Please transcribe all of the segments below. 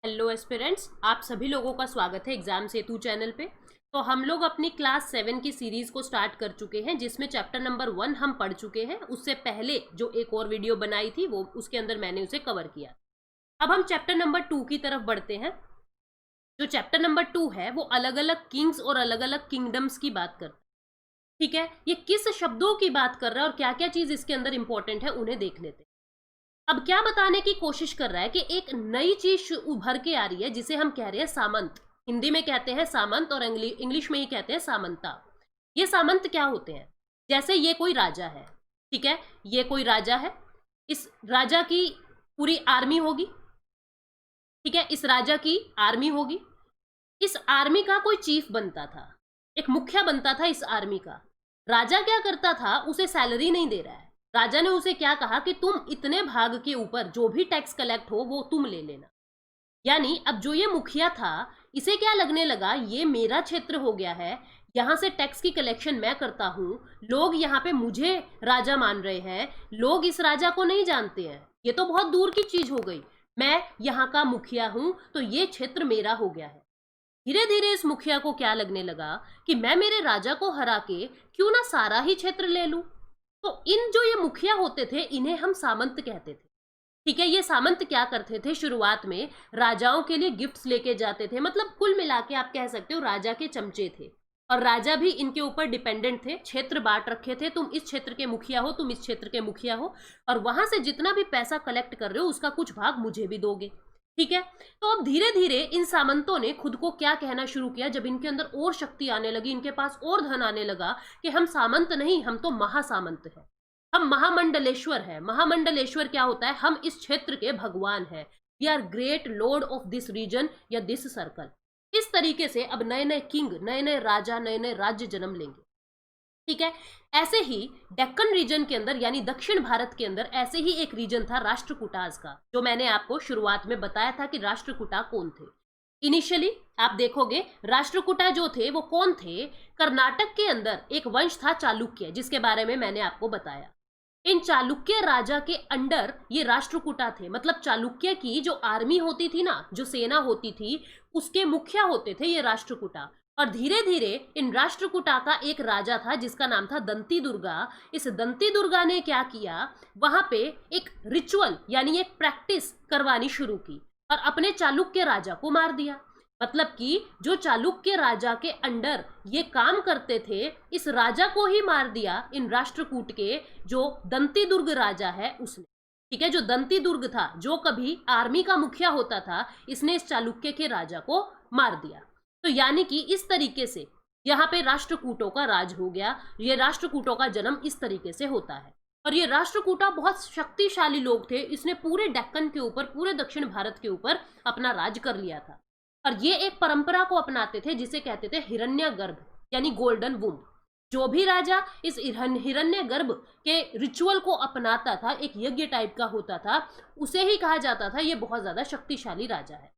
Hello aspirants, आप सभी लोगों का स्वागत है एग्जाम सेतु चैनल पे। तो हम लोग अपनी क्लास 7 की सीरीज को स्टार्ट कर चुके हैं, जिसमें चैप्टर नंबर 1 हम पढ़ चुके हैं। उससे पहले जो एक और वीडियो बनाई थी वो उसके अंदर मैंने उसे कवर किया। अब हम चैप्टर नंबर 2 की तरफ बढ़ते हैं। जो चैप्टर नंबर 2 है वो अलग अलग किंग्स और अलग अलग किंगडम्स की बात करता है। ठीक है, ये किस शब्दों की बात कर रहा है और क्या क्या चीज इसके अंदर इंपॉर्टेंट है उन्हें देख लेते हैं। अब क्या बताने की कोशिश कर रहा है कि एक नई चीज उभर के आ रही है जिसे हम कह रहे हैं सामंत। हिंदी में कहते हैं सामंत और इंग्लिश में ही कहते हैं सामंता। ये सामंत क्या होते हैं? जैसे ये कोई राजा है, ठीक है, ये कोई राजा है, इस राजा की पूरी आर्मी होगी, ठीक है, इस राजा की आर्मी होगी। इस आर्मी का कोई चीफ बनता था, एक मुखिया बनता था इस आर्मी का। राजा क्या करता था, उसे सैलरी नहीं दे रहा है। राजा ने उसे क्या कहा कि तुम इतने भाग के ऊपर जो भी टैक्स कलेक्ट हो वो तुम ले लेना। यानी अब जो ये मुखिया था, इसे क्या लगने लगा, ये मेरा क्षेत्र हो गया है, यहां से टैक्स की कलेक्शन मैं करता हूं, लोग यहाँ पे मुझे राजा मान रहे हैं, लोग इस राजा को नहीं जानते हैं, ये तो बहुत दूर की चीज हो गई, मैं यहाँ का मुखिया हूं तो ये क्षेत्र मेरा हो गया है। धीरे धीरे इस मुखिया को क्या लगने लगा कि मैं मेरे राजा को हरा के क्यों ना सारा ही क्षेत्र ले लूं। तो इन जो ये मुखिया होते थे इन्हें हम सामंत कहते थे। ठीक है, ये सामंत क्या करते थे, शुरुआत में राजाओं के लिए गिफ्ट्स लेके जाते थे। मतलब कुल मिला के आप कह सकते हो राजा के चमचे थे, और राजा भी इनके ऊपर डिपेंडेंट थे। क्षेत्र बांट रखे थे, तुम इस क्षेत्र के मुखिया हो, तुम इस क्षेत्र के मुखिया हो, और वहां से जितना भी पैसा कलेक्ट कर रहे हो उसका कुछ भाग मुझे भी दोगे। ठीक है, तो अब धीरे धीरे इन सामंतों ने खुद को क्या कहना शुरू किया, जब इनके अंदर और शक्ति आने लगी, इनके पास और धन आने लगा, कि हम सामंत नहीं, हम तो महासामंत हैं, हम महामंडलेश्वर है। महामंडलेश्वर क्या होता है, हम इस क्षेत्र के भगवान हैं, we are great lord of this region या दिस सर्कल। इस तरीके से अब नए नए किंग, नए नए राजा, नए नए राज्य जन्म लेंगे। ठीक है, ऐसे ही डेक्कन रीजन के अंदर यानी दक्षिण भारत के अंदर ऐसे ही एक रीजन था राष्ट्रकूटाज का, जो मैंने आपको शुरुआत में बताया था कि राष्ट्रकूटा कौन थे। इनिशियली आप देखोगे राष्ट्रकूटा जो थे वो कौन थे, कर्नाटक के अंदर एक वंश था चालुक्य, जिसके बारे में मैंने आपको बताया। इन चालुक्य राजा के अंडर ये राष्ट्रकूटा थे। मतलब चालुक्य की जो आर्मी होती थी ना, जो सेना होती थी, उसके मुखिया होते थे ये राष्ट्रकूटा। और धीरे धीरे इन राष्ट्रकूटा का एक राजा था जिसका नाम था दंती दुर्गा। इस दंती दुर्गा ने क्या किया, वहां पे एक रिचुअल यानी एक प्रैक्टिस करवानी शुरू की और अपने चालुक्य राजा को मार दिया। मतलब कि जो चालुक्य राजा के अंडर ये काम करते थे, इस राजा को ही मार दिया इन राष्ट्रकूट के जो दंती दुर्ग राजा है उसने। ठीक है, जो दंती दुर्ग था, जो कभी आर्मी का मुखिया होता था, इसने इस चालुक्य के राजा को मार दिया। तो यानी कि इस तरीके से यहाँ पे राष्ट्रकूटों का राज हो गया। ये राष्ट्रकूटों का जन्म इस तरीके से होता है। और ये राष्ट्रकूटा बहुत शक्तिशाली लोग थे, इसने पूरे डेक्कन के ऊपर, पूरे दक्षिण भारत के ऊपर अपना राज कर लिया था। और ये एक परंपरा को अपनाते थे जिसे कहते थे हिरण्यगर्भ यानी गोल्डन वुम्ब। जो भी राजा इस हिरण्यगर्भ के रिचुअल को अपनाता था, एक यज्ञ टाइप का होता था, उसे ही कहा जाता था ये बहुत ज्यादा शक्तिशाली राजा है।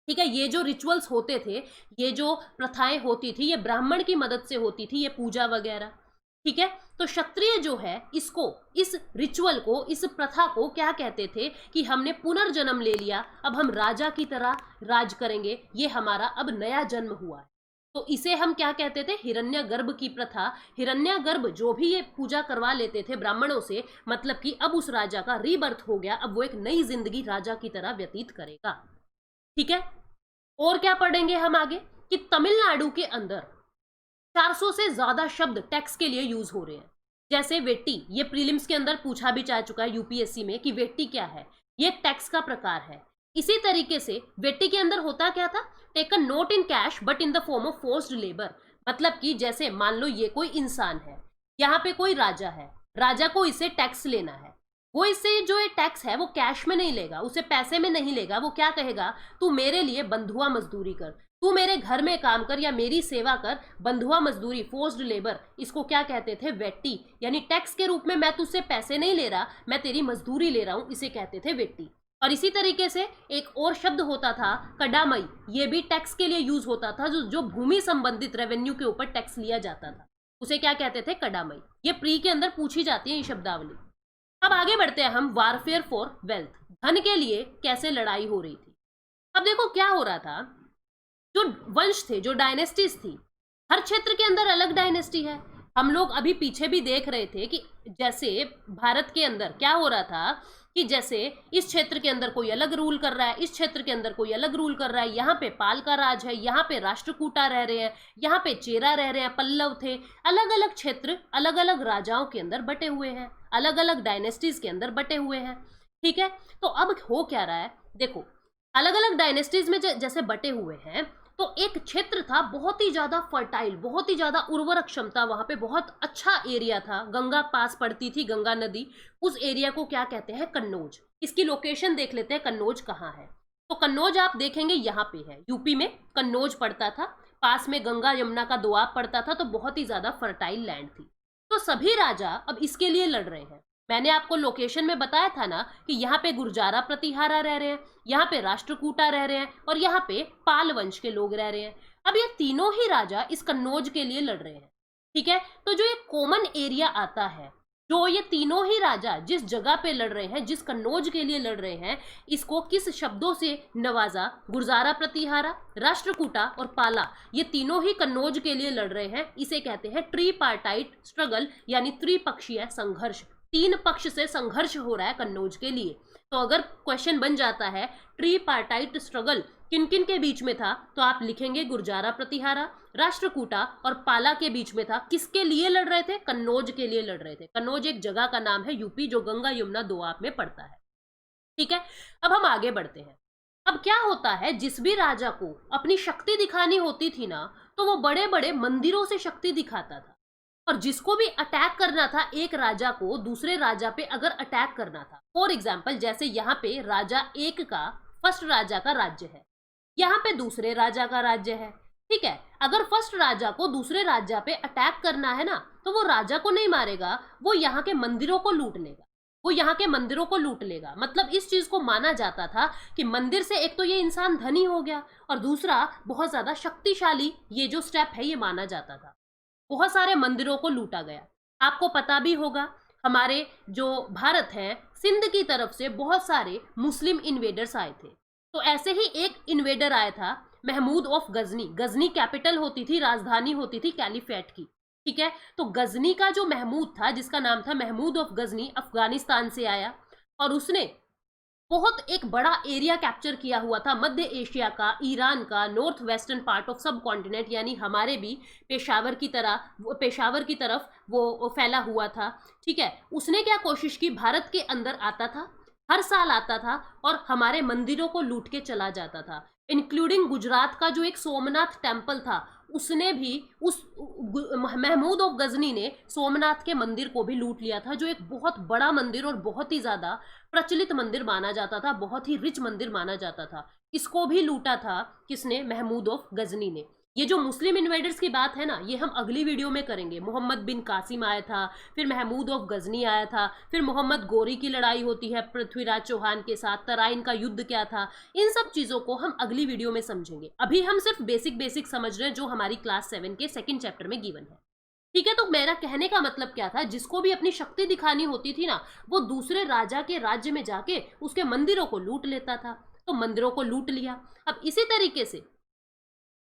ठीक है, ये जो रिचुअल्स होते थे, ये जो प्रथाएं होती थी, ये ब्राह्मण की मदद से होती थी, ये पूजा वगैरह। ठीक है, तो क्षत्रिय जो है इसको, इस रिचुअल को, इस प्रथा को क्या कहते थे कि हमने पुनर्जन्म ले लिया, अब हम राजा की तरह राज करेंगे, ये हमारा अब नया जन्म हुआ है। तो इसे हम क्या कहते थे, हिरण्यगर्भ की प्रथा। हिरण्यगर्भ जो भी ये पूजा करवा लेते थे ब्राह्मणों से, मतलब कि अब उस राजा का रीबर्थ हो गया, अब वो एक नई जिंदगी राजा की तरह व्यतीत करेगा। ठीक है, और क्या पढ़ेंगे हम आगे कि तमिलनाडु के अंदर 400 से ज्यादा शब्द टैक्स के लिए यूज हो रहे हैं। जैसे वेट्टी, ये प्रीलिम्स के अंदर पूछा भी जा चुका है यूपीएससी में कि वेट्टी क्या है, ये टैक्स का प्रकार है। इसी तरीके से वेट्टी के अंदर होता क्या था, taken not in cash but in the form of forced labour. मतलब कि जैसे मान लो ये कोई इंसान है, यहाँ पे कोई राजा है, राजा को इसे टैक्स लेना है, वो इससे जो ये टैक्स है वो कैश में नहीं लेगा, उसे पैसे में नहीं लेगा। वो क्या कहेगा, तू मेरे लिए बंधुआ मजदूरी कर, तू मेरे घर में काम कर या मेरी सेवा कर। बंधुआ मजदूरी, फोर्स्ड लेबर, इसको क्या कहते थे, वेट्टी। यानी टैक्स के रूप में मैं तुझसे पैसे नहीं ले रहा, मैं तेरी मजदूरी ले रहा हूं, इसे कहते थे वेट्टी। और इसी तरीके से एक और शब्द होता था कडामई, ये भी टैक्स के लिए यूज होता था। जो भूमि संबंधित रेवेन्यू के ऊपर टैक्स लिया जाता था उसे क्या कहते थे, कडामई। ये प्री के अंदर पूछी जाती है ये शब्दावली। अब आगे बढ़ते हैं हम, वारफेयर फॉर वेल्थ, धन के लिए कैसे लड़ाई हो रही थी। अब देखो क्या हो रहा था, जो वंश थे, जो डायनेस्टीज थी, हर क्षेत्र के अंदर अलग डायनेस्टी है। हम लोग अभी पीछे भी देख रहे थे कि जैसे भारत के अंदर क्या हो रहा था कि जैसे इस क्षेत्र के अंदर कोई अलग रूल कर रहा है, इस क्षेत्र के अंदर कोई अलग रूल कर रहा है, यहाँ पे पाल का राज है, यहाँ पे राष्ट्रकूटा रह रहे हैं, यहाँ पे चेरा रह रहे हैं, पल्लव थे। अलग अलग क्षेत्र अलग अलग राजाओं के अंदर बटे हुए हैं, अलग अलग डायनेस्टीज के अंदर बटे हुए हैं। ठीक है, तो अब हो क्या रहा है, देखो अलग अलग डायनेस्टीज में जैसे बटे हुए हैं, तो एक क्षेत्र था बहुत ही ज्यादा फर्टाइल, बहुत ही ज्यादा उर्वरक क्षमता, वहां पे बहुत अच्छा एरिया था, गंगा पास पड़ती थी, गंगा नदी। उस एरिया को क्या कहते हैं, कन्नौज। इसकी लोकेशन देख लेते हैं, कन्नौज कहाँ है। तो कन्नौज आप देखेंगे यहाँ पे है, यूपी में कन्नौज पड़ता था, पास में गंगा यमुना का दोआब पड़ता था, तो बहुत ही ज्यादा फर्टाइल लैंड थी। तो सभी राजा अब इसके लिए लड़ रहे हैं। मैंने आपको लोकेशन में बताया था ना कि यहाँ पे गुर्जारा प्रतिहारा रह रहे हैं, यहाँ पे राष्ट्रकूटा रह रहे हैं, और यहाँ पे पाल वंश के लोग रह रहे हैं। अब ये तीनों ही राजा इस कन्नौज के लिए लड़ रहे हैं। ठीक है, तो जो ये कॉमन एरिया आता है, जो ये तीनों ही राजा जिस जगह पे लड़ रहे हैं, जिस कन्नौज के लिए लड़ रहे हैं, इसको किस शब्दों से नवाजा, गुर्जारा प्रतिहारा, राष्ट्रकूटा और पाला, ये तीनों ही कन्नौज के लिए लड़ रहे हैं। इसे कहते हैं ट्री पार्टाइट स्ट्रगल, यानी त्रिपक्षीय संघर्ष। तीन पक्ष से संघर्ष हो रहा है कन्नौज के लिए। तो अगर क्वेश्चन बन जाता है ट्री पार्टाइट स्ट्रगल किन किन के बीच में था, तो आप लिखेंगे गुर्जारा प्रतिहारा, राष्ट्रकूटा और पाला के बीच में था। किसके लिए लड़ रहे थे, कन्नौज के लिए लड़ रहे थे। कन्नौज एक जगह का नाम है यूपी, जो गंगा यमुना दोआब में पड़ता है। ठीक है, अब हम आगे बढ़ते हैं। अब क्या होता है, जिस भी राजा को अपनी शक्ति दिखानी होती थी ना, तो वो बड़े बड़े मंदिरों से शक्ति दिखाता था। और जिसको भी अटैक करना था, एक राजा को दूसरे राजा पे अगर अटैक करना था, फॉर एग्जाम्पल जैसे यहाँ पे राजा एक का, फर्स्ट राजा का राज्य है, यहाँ पे दूसरे राजा का राज्य है। ठीक है, अगर फर्स्ट राजा को दूसरे राजा पे अटैक करना है ना, तो वो राजा को नहीं मारेगा, वो यहाँ के मंदिरों को लूट लेगा, वो यहाँ के मंदिरों को लूट लेगा। मतलब इस चीज को माना जाता था कि मंदिर से एक तो ये इंसान धनी हो गया, और दूसरा बहुत ज्यादा शक्तिशाली ये जो स्टेप है ये माना जाता था। बहुत सारे मंदिरों को लूटा गया। आपको पता भी होगा, हमारे जो भारत है, सिंध की तरफ से बहुत सारे मुस्लिम इन्वेडर्स आए थे। तो ऐसे ही एक इन्वेडर आया था, महमूद ऑफ गजनी। गजनी कैपिटल होती थी, राजधानी होती थी कैलिफेट की। ठीक है, तो गजनी का जो महमूद था, जिसका नाम था महमूद ऑफ गजनी, अफगानिस्तान से आया, और उसने बहुत एक बड़ा एरिया कैप्चर किया हुआ था, मध्य एशिया का, ईरान का, नॉर्थ वेस्टर्न पार्ट ऑफ सब कॉन्टिनेंट, यानी हमारे भी पेशावर की तरफ वो फैला हुआ था। ठीक है, उसने क्या कोशिश की, भारत के अंदर आता था, हर साल आता था और हमारे मंदिरों को लूट के चला जाता था, इंक्लूडिंग गुजरात का जो एक सोमनाथ टेम्पल था, उसने भी महमूद ऑफ गजनी ने सोमनाथ के मंदिर को भी लूट लिया था, जो एक बहुत बड़ा मंदिर और बहुत ही ज्यादा प्रचलित मंदिर माना जाता था, बहुत ही रिच मंदिर माना जाता था। इसको भी लूटा था किसने, महमूद ऑफ गजनी ने। ये जो मुस्लिम इन्वेडर्स की बात है ना, ये हम अगली वीडियो में करेंगे। मोहम्मद बिन कासिम आया था, फिर महमूद ऑफ गजनी आया था, फिर मोहम्मद गोरी की लड़ाई होती है पृथ्वीराज चौहान के साथ, तराइन का युद्ध क्या था, इन सब चीजों को हम अगली वीडियो में समझेंगे। अभी हम सिर्फ बेसिक समझ रहे हैं जो हमारी क्लास 7 के सेकंड चैप्टर में गिवन है। ठीक है, तो मेरा कहने का मतलब क्या था, जिसको भी अपनी शक्ति दिखानी होती थी ना, वो दूसरे राजा के राज्य में जाके उसके मंदिरों को लूट लेता था। तो मंदिरों को लूट लिया। अब इसी तरीके से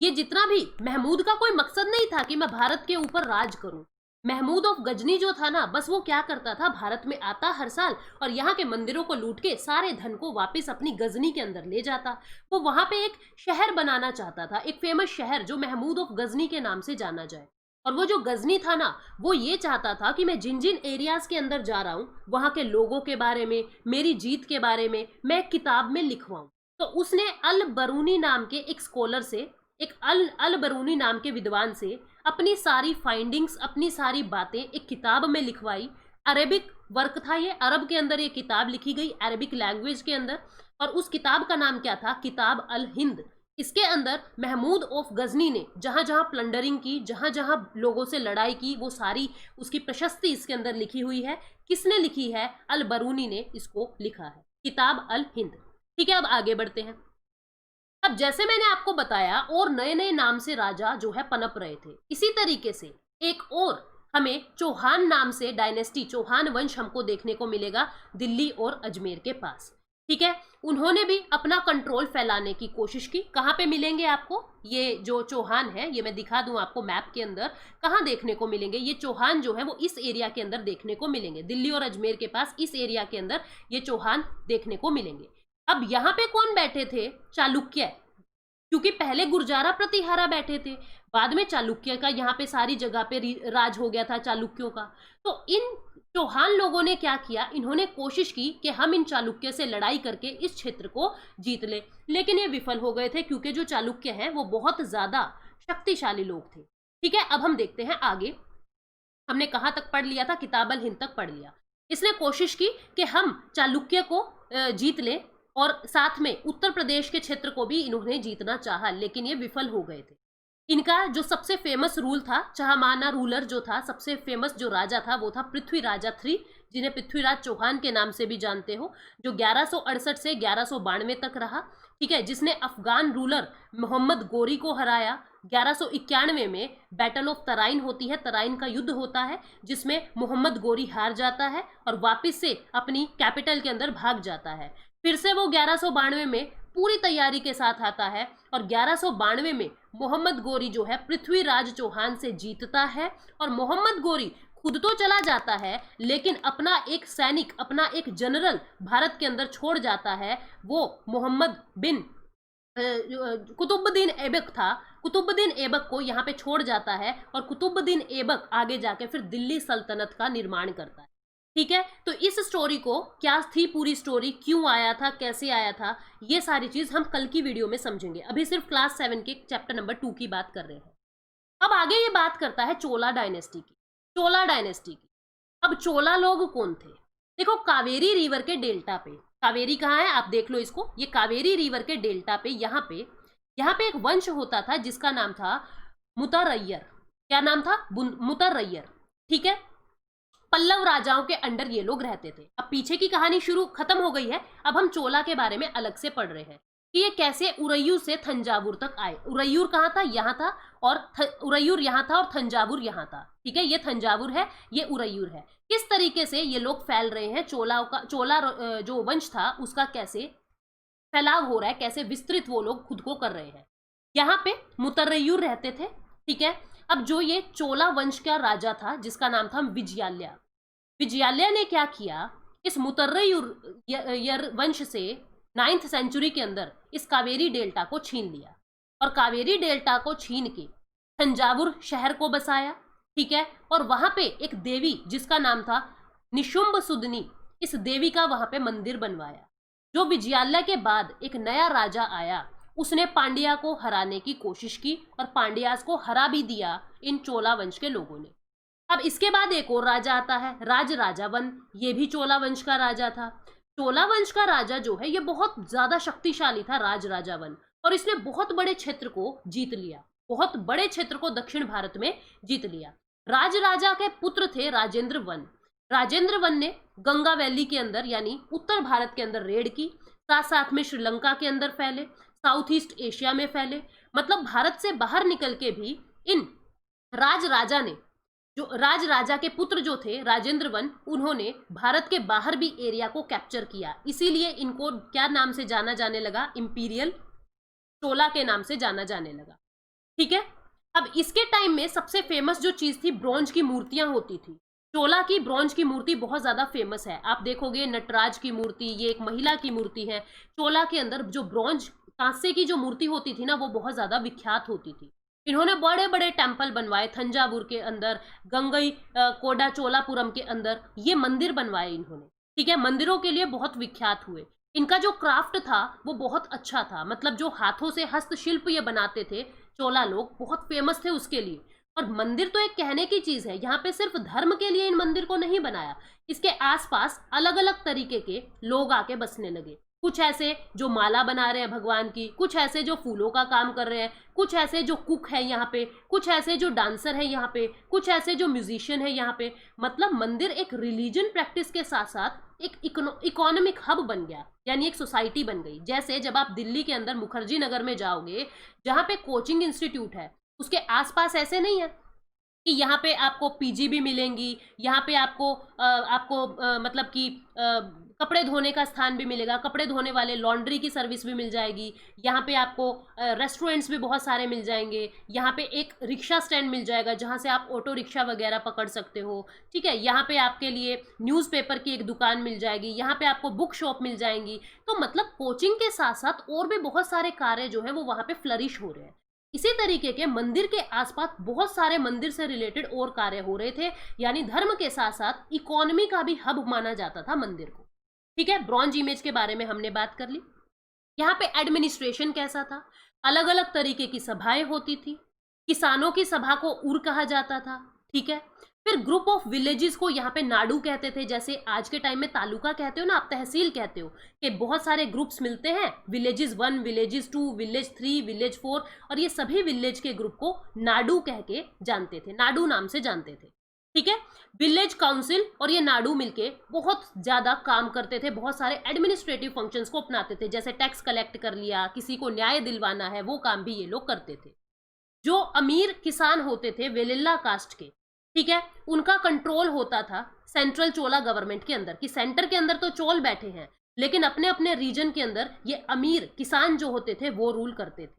ये जितना भी, महमूद का कोई मकसद नहीं था कि मैं भारत के ऊपर राज करूं। महमूद ऑफ गजनी जो था ना, बस वो क्या करता था, भारत में आता हर साल और यहाँ के मंदिरों को लूट के सारे धन को वापस अपनी गजनी के अंदर ले जाता। वो वहां पे एक शहर बनाना चाहता था, एक फेमस शहर जो महमूद ऑफ गजनी के नाम से जाना जाए। और वो जो गजनी था ना, वो ये चाहता था कि मैं जिन जिन एरियाज के अंदर जा रहा हूँ, वहां के लोगों के बारे में, मेरी जीत के बारे में मैं एक किताब में लिखवाऊं। तो उसने अल बरूनी नाम के एक स्कॉलर से, एक अल बरूनी नाम के विद्वान से अपनी सारी फाइंडिंग्स, अपनी सारी बातें एक किताब में लिखवाई। अरेबिक वर्क था ये, अरब के अंदर ये किताब लिखी गई, अरेबिक लैंग्वेज के अंदर। और उस किताब का नाम क्या था, किताब अल हिंद। इसके अंदर महमूद ऑफ गजनी ने जहां जहां प्लंडरिंग की, जहां जहां लोगों से लड़ाई की, वो सारी उसकी प्रशस्ति इसके अंदर लिखी हुई है। किसने लिखी है, अल बरूनी ने इसको लिखा है, किताब अल हिंद। ठीक है, अब आगे बढ़ते हैं। अब जैसे मैंने आपको बताया, और नए नए नाम से राजा जो है पनप रहे थे, इसी तरीके से एक और हमें चौहान नाम से डायनेस्टी, चौहान वंश हमको देखने को मिलेगा दिल्ली और अजमेर के पास। ठीक है। उन्होंने भी अपना कंट्रोल फैलाने की कोशिश की। कहाँ पे मिलेंगे आपको ये जो चौहान है, ये मैं दिखा दूं आपको मैप के अंदर, कहाँ देखने को मिलेंगे ये चौहान जो है वो इस एरिया के अंदर देखने को मिलेंगे। दिल्ली और अजमेर के पास इस एरिया के अंदर ये चौहान देखने को मिलेंगे। अब यहाँ पे कौन बैठे थे? चालुक्य, क्योंकि पहले गुर्जारा प्रतिहारा बैठे थे, बाद में चालुक्य का यहाँ पे सारी जगह पे राज हो गया था चालुक्यों का। तो इन चौहान लोगों ने क्या किया, इन्होंने कोशिश की कि हम इन चालुक्य से लड़ाई करके इस क्षेत्र को जीत ले, लेकिन ये विफल हो गए थे क्योंकि जो चालुक्य हैं वो बहुत ज्यादा शक्तिशाली लोग थे। ठीक है, अब हम देखते हैं आगे। हमने कहाँ तक पढ़ लिया था? किताबल हिंद तक पढ़ लिया। इसने कोशिश की कि हम चालुक्य को जीत लें और साथ में उत्तर प्रदेश के क्षेत्र को भी इन्होंने जीतना चाहा, लेकिन ये विफल हो गए थे। इनका जो सबसे फेमस रूल था, चाहमाना रूलर जो था, सबसे फेमस जो राजा था वो था पृथ्वीराज III, जिन्हें पृथ्वीराज चौहान के नाम से भी जानते हो, जो 1168 से 1192 तक रहा। ठीक है, जिसने अफगान रूलर मोहम्मद गोरी को हराया। 1191 में बैटल ऑफ तराइन होती है, तराइन का युद्ध होता है, जिसमें मोहम्मद गोरी हार जाता है और वापस से अपनी कैपिटल के अंदर भाग जाता है। फिर से वो 1192 में पूरी तैयारी के साथ आता है और 1192 में मोहम्मद गोरी जो है पृथ्वीराज चौहान से जीतता है। और मोहम्मद गोरी खुद तो चला जाता है, लेकिन अपना एक सैनिक, अपना एक जनरल भारत के अंदर छोड़ जाता है। वो मोहम्मद बिन कुतुबुद्दीन ऐबक था। कुतुबुद्दीन ऐबक को यहाँ पे छोड़ जाता है और कुतुबुद्दीन ऐबक आगे जाके फिर दिल्ली सल्तनत का निर्माण करता है। ठीक है, तो इस स्टोरी को क्या थी, पूरी स्टोरी क्यों आया था, कैसे आया था, ये सारी चीज हम कल की वीडियो में समझेंगे। अभी सिर्फ क्लास 7 के चैप्टर नंबर 2 की बात कर रहे हैं। अब आगे ये बात करता है चोला डायनेस्टी की। चोला डायनेस्टी की, अब चोला लोग कौन थे? देखो, कावेरी रिवर के डेल्टा पे, कावेरी कहाँ है आप देख लो इसको, ये कावेरी रिवर के डेल्टा पे यहाँ पे एक वंश होता था जिसका नाम था मुतरैयर। क्या नाम था? मुतरैयर। ठीक है, पल्लव राजाओं के अंडर ये लोग रहते थे। अब पीछे की कहानी शुरू खत्म हो गई है, अब हम चोला के बारे में अलग से पढ़ रहे हैं कि ये कैसे उरैयूर से थंजावुर तक आए। उरैयूर कहाँ था? यहाँ था, और उरैयूर यहाँ था और थंजावुर यहाँ था। ठीक है, ये थंजावुर है, ये उरैयूर है। किस तरीके से ये लोग फैल रहे हैं, चोला जो वंश था उसका कैसे फैलाव हो रहा है, कैसे विस्तृत वो लोग खुद को कर रहे हैं। यहाँ पे मुतरैयूर रहते थे। ठीक है, अब जो ये चोला वंश का राजा था जिसका नाम था विजयालया, विजयालया ने क्या किया, इस मुतरैयूर वंश से 9th सेंचुरी के अंदर इस कावेरी डेल्टा को छीन लिया और कावेरी डेल्टा को छीन के तंजावुर शहर को बसाया। ठीक है, और वहां पे एक देवी जिसका नाम था निशुंभ सुदनी, इस देवी का वहां पे मंदिर बनवाया। जो विजयालय के बाद एक नया राजा आया, उसने पांड्या को हराने की कोशिश की और पांड्यास को हरा भी दिया इन चोला वंश के लोगों ने। अब इसके बाद एक और राजा आता है, राजावन, ये भी चोला वंश का राजा था। चोला वंश का राजा जो है ये बहुत ज्यादा शक्तिशाली था, राजावन, और इसने बहुत बड़े क्षेत्र को जीत लिया, बहुत बड़े क्षेत्र को दक्षिण भारत में जीत लिया। राजा के पुत्र थे राजेंद्र वन। राजेंद्र वन ने गंगा वैली के अंदर यानी उत्तर भारत के अंदर रेड की, साथ साथ में श्रीलंका के अंदर फैले, साउथ ईस्ट एशिया में फैले, मतलब भारत से बाहर निकल के भी इन राजा ने, जो राजा के पुत्र जो थे राजेंद्र वन, उन्होंने भारत के बाहर भी एरिया को कैप्चर किया। इसीलिए इनको क्या नाम से जाना जाने लगा? इंपीरियल चोला के नाम से जाना जाने लगा। ठीक है, अब इसके टाइम में सबसे फेमस जो चीज थी, ब्रॉन्ज की मूर्तियां होती थी। चोला की ब्रॉन्ज की मूर्ति बहुत ज्यादा फेमस है। आप देखोगे नटराज की मूर्ति, ये एक महिला की मूर्ति है। चोला के अंदर जो ब्रॉन्ज कांसे की जो मूर्ति होती थी ना, वो बहुत ज्यादा विख्यात होती थी। इन्होंने बड़े बड़े टेम्पल बनवाए, थंजावुर के अंदर, गंगई कोडा चोलापुरम के अंदर ये मंदिर बनवाए इन्होंने। ठीक है, मंदिरों के लिए बहुत विख्यात हुए। इनका जो क्राफ्ट था वो बहुत अच्छा था, मतलब जो हाथों से हस्तशिल्प ये बनाते थे चोला लोग, बहुत फेमस थे उसके लिए। और मंदिर तो एक कहने की चीज है, यहाँ पे सिर्फ धर्म के लिए इन मंदिर को नहीं बनाया, इसके आसपास अलग अलग तरीके के लोग आके बसने लगे। कुछ ऐसे जो माला बना रहे हैं भगवान की, कुछ ऐसे जो फूलों का काम कर रहे हैं, कुछ ऐसे जो कुक है यहाँ पे, कुछ ऐसे जो डांसर है यहाँ पे, कुछ ऐसे जो म्यूजिशियन है यहाँ पे। मतलब मंदिर एक रिलीजन प्रैक्टिस के साथ साथ एक इकोनॉमिक हब बन गया, यानी एक सोसाइटी बन गई। जैसे जब आप दिल्ली के अंदर मुखर्जी नगर में जाओगे, जहाँ पे कोचिंग इंस्टीट्यूट है, उसके आसपास ऐसे नहीं है कि यहाँ पे आपको पीजी भी मिलेंगी, यहाँ पे आपको मतलब कि कपड़े धोने का स्थान भी मिलेगा, कपड़े धोने वाले लॉन्ड्री की सर्विस भी मिल जाएगी। यहाँ पे आपको रेस्टोरेंट्स भी बहुत सारे मिल जाएंगे। यहाँ पे एक रिक्शा स्टैंड मिल जाएगा जहाँ से आप ऑटो रिक्शा वगैरह पकड़ सकते हो, ठीक है। यहाँ पे आपके लिए न्यूज़पेपर की एक दुकान मिल जाएगी, यहाँ पे आपको बुक शॉप मिल जाएंगी। तो मतलब कोचिंग के साथ साथ और भी बहुत सारे कार्य जो है वो वहाँ पे फ्लरिश हो रहे हैं। इसी तरीके के मंदिर के आसपास बहुत सारे मंदिर से रिलेटेड और कार्य हो रहे थे, यानी धर्म के साथ साथ इकोनॉमी का भी हब माना जाता था मंदिर को, ठीक है। ब्रॉन्ज इमेज के बारे में हमने बात कर ली। यहाँ पे एडमिनिस्ट्रेशन कैसा था, अलग अलग तरीके की सभाएं होती थी। किसानों की सभा को उर कहा जाता था, ठीक है। फिर ग्रुप ऑफ विलेजेस को यहाँ पे नाडू कहते थे, जैसे आज के टाइम में तालुका कहते हो ना, आप तहसील कहते हो, कि बहुत सारे ग्रुप्स मिलते हैं, विलेजेस 1, विलेजेस 2, विलेज 3, विलेज 4, और ये सभी विलेज के ग्रुप को नाडू कह के जानते थे, नाडू नाम से जानते थे, ठीक है। विलेज काउंसिल और ये नाडू मिलके बहुत ज्यादा काम करते थे, बहुत सारे एडमिनिस्ट्रेटिव फंक्शंस को अपनाते थे, जैसे टैक्स कलेक्ट कर लिया, किसी को न्याय दिलवाना है, वो काम भी ये लोग करते थे। जो अमीर किसान होते थे वेलिल्ला कास्ट के, ठीक है, उनका कंट्रोल होता था सेंट्रल चोला गवर्नमेंट के अंदर, कि सेंटर के अंदर तो चोल बैठे हैं लेकिन अपने अपने रीजन के अंदर ये अमीर किसान जो होते थे वो रूल करते थे,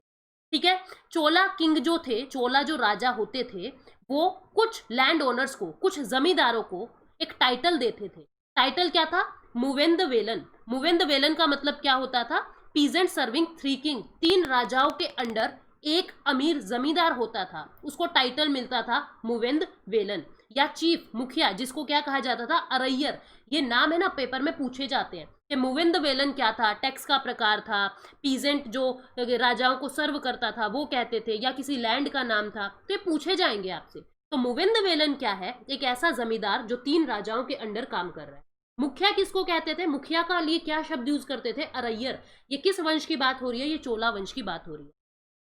ठीक है। चोला किंग जो थे, चोला जो राजा होते थे, वो कुछ लैंड ओनर्स को, कुछ जमींदारों को एक टाइटल देते थे। टाइटल क्या था? मुवेंद वेलन। मुवेंद वेलन का मतलब क्या होता था? Peasant serving 3 king. 3 राजाओं के अंडर एक अमीर जमींदार होता था, उसको टाइटल मिलता था मुवेंद वेलन, या चीफ मुखिया, जिसको क्या कहा जाता था? अरैयर। ये नाम है ना, पेपर में पूछे जाते हैं कि मुवेंद वेलन क्या था, टैक्स का प्रकार था, पीजेंट जो राजाओं को सर्व करता था वो कहते थे, या किसी लैंड का नाम था, तो ये पूछे जाएंगे आपसे। तो मुवेंद वेलन क्या है? एक ऐसा जमींदार जो 3 राजाओं के अंडर काम कर रहा है। मुखिया किसको कहते थे? मुखिया का लिए क्या शब्द यूज करते थे? अरैयर। ये किस वंश की बात हो रही है? ये चोला वंश की बात हो रही है।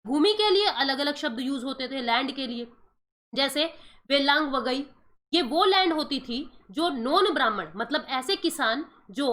भूमि के लिए अलग अलग शब्द यूज होते थे, लैंड के लिए जैसे वेलांग वगई, ये वो लैंड होती थी जो नॉन ब्राह्मण, मतलब ऐसे किसान जो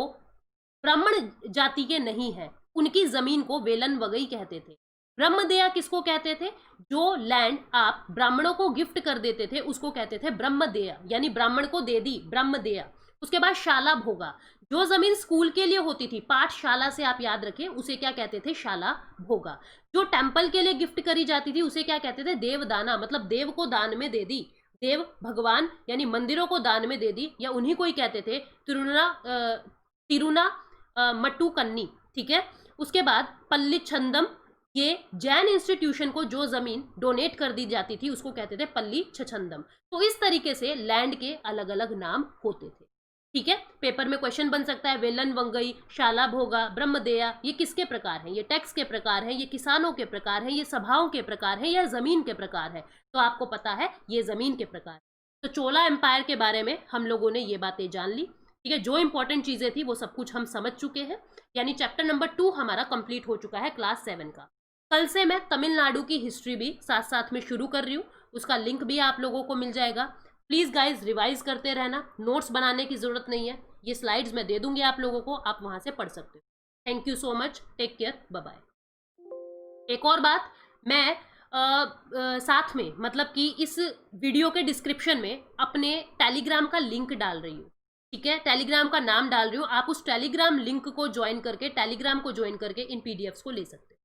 ब्राह्मण जाति के नहीं है, उनकी जमीन को वेलन वगई कहते थे। ब्रह्मदेया किसको कहते थे? जो लैंड आप ब्राह्मणों को गिफ्ट कर देते थे उसको कहते थे ब्रह्मदेया, यानी ब्राह्मण को दे दी, ब्रह्मदेया। उसके बाद शाला भोगा, जो जमीन स्कूल के लिए होती थी, पाठशाला से आप याद रखें, उसे क्या कहते थे? शाला भोगा। जो टेंपल के लिए गिफ्ट करी जाती थी उसे क्या कहते थे? देवदाना, मतलब देव को दान में दे दी, देव भगवान यानी मंदिरों को दान में दे दी, या उन्हीं को ही कहते थे तिरुना मट्टू कन्नी, ठीक है। उसके बाद पल्लीछंदम, ये जैन इंस्टीट्यूशन को जो जमीन डोनेट कर दी जाती थी उसको कहते थे पल्लीछंदम। तो इस तरीके से लैंड के अलग अलग नाम होते थे, ठीक है। पेपर में क्वेश्चन बन सकता है, वेलन वंगई, शाला भोगा, ब्रह्मदेया, ये किसके प्रकार हैं? ये टैक्स के प्रकार हैं, ये किसानों के प्रकार हैं, ये सभाओं के प्रकार हैं, या जमीन के प्रकार है? तो आपको पता है ये जमीन के प्रकार। तो चोला एम्पायर के बारे में हम लोगों ने ये बातें जान ली, ठीक है। जो इंपॉर्टेंट चीजें थी वो सब कुछ हम समझ चुके हैं, यानी चैप्टर नंबर 2 हमारा कंप्लीट हो चुका है क्लास 7 का। कल से मैं तमिलनाडु की हिस्ट्री भी साथ साथ में शुरू कर रही हूँ, उसका लिंक भी आप लोगों को मिल जाएगा। प्लीज़ गाइज रिवाइज करते रहना, नोट्स बनाने की ज़रूरत नहीं है, ये स्लाइड्स मैं दे दूंगी आप लोगों को, आप वहाँ से पढ़ सकते हो। Thank you so much, take care, bye bye. एक और बात, मैं साथ में मतलब कि इस वीडियो के डिस्क्रिप्शन में अपने टेलीग्राम का लिंक डाल रही हूँ, ठीक है। टेलीग्राम का नाम डाल रही हूँ, आप उस टेलीग्राम लिंक को ज्वाइन करके, टेलीग्राम को ज्वाइन करके इन PDFs को ले सकते हो।